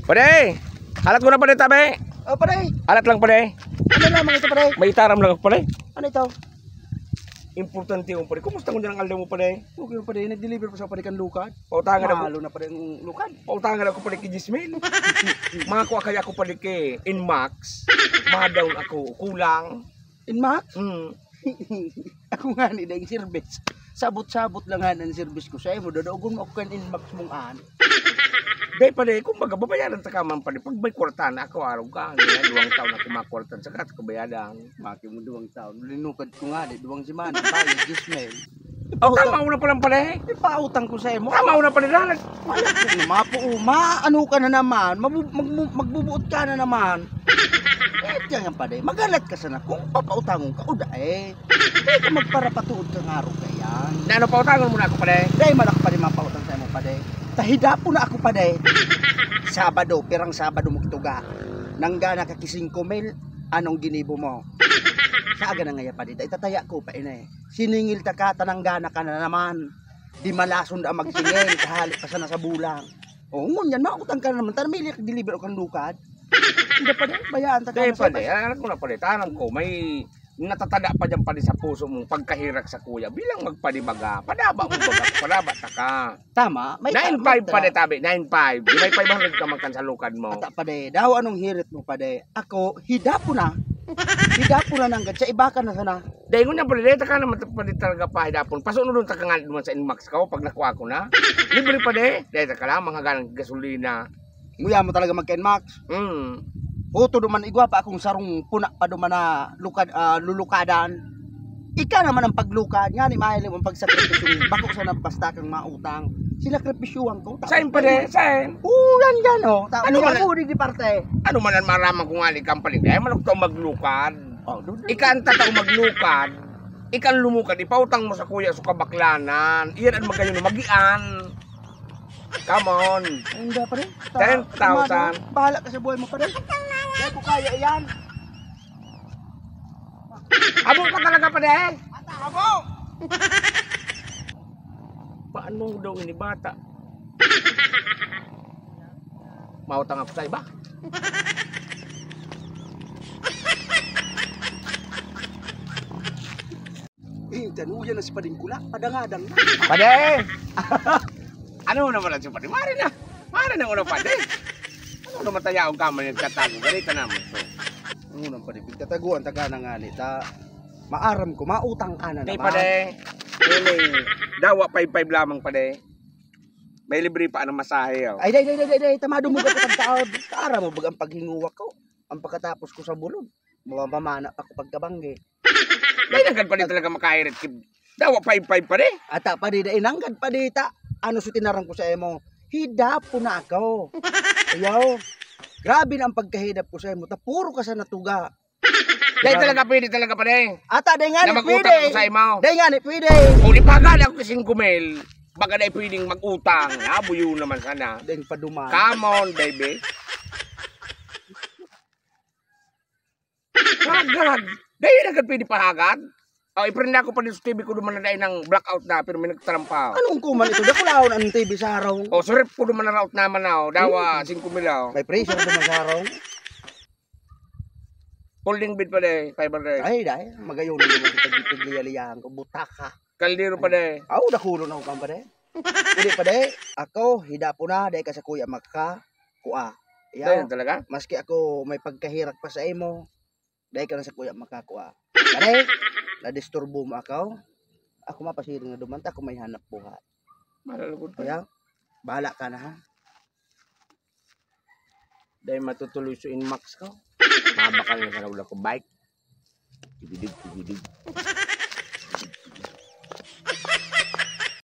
Pade! Alat ko na pade tabi. Oh, pare. Alat lang pade. Ano lamang ito, pare? May itaram lang ako pade. Ano ito? Importante yung pade. Kumusta ko dyan ang aldaw mo pade? Okay, pare. Nag-deliver pa sa pare kan lukad. Pautangan ako. Mahalo na pare ang lukad. Pautangan ako pade kay Gismail. Mga ko kaya ako pade kay Inmax. Down ako. Kulang. Inmax? Hmm. Ako nga ni dahil service. Sabot-sabot lang nga ng service ko sa mo. Dodogon mo ako kan Inmax mong an. Day pade, kumbaga babayaran ta ka man pade. Pag may kwartan ako araw ka. Ngayon, 2 taon ako makwartan sa kat ko bayadan. Maki mo 2 taon. Linukad ko nga di 2 semana. Bayad Gismail. Oh, tama una pa lang pade. Ipautang ko sa mo. Tama una pade lang. Ano ka na naman? Magbubuot ka na naman. Kaya nga pa de, magalat ka sana kung papautangon ka o dae. Kaya ka magparapatuod ka nga ro kayan. Na ano pautangan mo na ako pade? Dahil malak pa de mapautang sa mo pa de. Tahida po na ako pa de. Sabado, pirang Sabado mo kituga. Nanggana ka kising kumil, anong ginibo mo? Saaga na nga pa de, itataya ko pa ina eh. Siningil ta ka, tananggana ka na naman. Di malason na magsingil, kahalik pa sana sa bulang. O ngunyan, mautang ka na naman, tanamili ka deliver o kang lukad. Hindi pa de, bayaan ta ka Day na sa pade, alam ko na pade, tanong ko, may natatada pa dyan pade sa puso mong pagkahirak sa kuya. Bilang magpadibaga, padaba mo baga, padaba ta ka. Tama, may 9.5 pade tabi, 9.5. Di may 500 ka magkan sa lukad mo. Ata pa de, daw anong hirit mo pa de. Ako, hidapo na. Hidapo na nanggad, sa iba ka na sana. Dahil ko niya pade, ta ka naman pade talaga pahidapon. Pasunod ta ka nga naman sa Inmax ka, pag nakuha ko na. Libre pade, dahil ta ka lang, mga ganang gasolina. Nguya mo talaga magka-Inmax. Uto duman igwa pa akong sarong puna pa duman na lukad, lulukadan. Ika naman ang paglukad, nga ni mahilig ang pagsakripisyo. Bako sa nabasta kang mautang. Sinakripisyuhan ko. Sain pade, sain. Yan o. Ano man- di parte. Ano man ang maramang kung nga ni kampaling, dahil manok to maglukad. Oh, Ika ang tataw maglukad. Ika ang lumukad, ipautang mo sa kuya sa kabaklanan. Iyan ang magayon magian. Come on. Hindi pa rin. 10,000. Bahala ka sa buhay mo pa rin. Kaya ko kaya yan. Abo ka talaga pa de. Abo! Paano daw ini bata? Mautang ako sa iba. Tanuyan na si Padingkula. Padangadang na. Pade! Ano naman ang si Pade? Mari na. Mari na una Pade. Ano naman tayaong kamay nagkatago? Ganito naman to. Ang unang Pade, pagkataguan taga na nga ni. Maaram ko, mautang ka na Hindi naman. Pade. May dawa 5-5 lamang Pade. May libre pa ang masahe. Oh. Ay, day, tamado mo ba pagkaod? Kaara mo bagang paghinguwa ko. Ang pagkatapos ko sa bulod. Mamamana pa ko pagkabangge. Dahil nagad pa rin talaga makairit. Dawa 5-5 Pade. Ata pa di, inanggad pa di ta. Ano sa tinarang ko sa emo? Hidap po na ako. Ayaw. Grabe na ang pagkahidap ko sa emo. Puro ka sa natuga. Dahil talaga pwede talaga Pade. Ata, day nga Na ni mag-utang pwede. ako sa imaw. Day nga ni pwede. Kung ipagal ako kasing kumel, baka na pwedeng mag-utang. Buyo naman sana. Day paduman. Come on, baby. Hagad. Dahil agad pwede pahagad. Oh, iprint ako pa din sa TV ko duman na dahil ng blackout na pero may nagtrampaw. Anong kuman ito? Dakulahon ang TV sa araw. Oh, surip ko duman na route naman na. Dawa, 5 milaw. May pressure naman sa araw. Holding bid pa de, 500. Ay, dahil. Magayon na naman sa pagpipilialiyahan ko. Butaka. Kaldero pa de. Aw, nakulo na ako pa de. Hindi pa de. Ako, hidapo na. Dahil ka sa kuya makakuha. Dahil Iyaw. talaga? Maski ako may pagkahirak pa sa imo. Dahil ka na sa kuya makakuha. Pare, na-disturbo mo ako. Ako mapasiring na dumanta. Ako may hanap buhat. Malalugod pa. Kaya, bahala ka na ha. Dahil matutuloy sa Inmax ko. Mabakal na sa ko bike. Tibidig.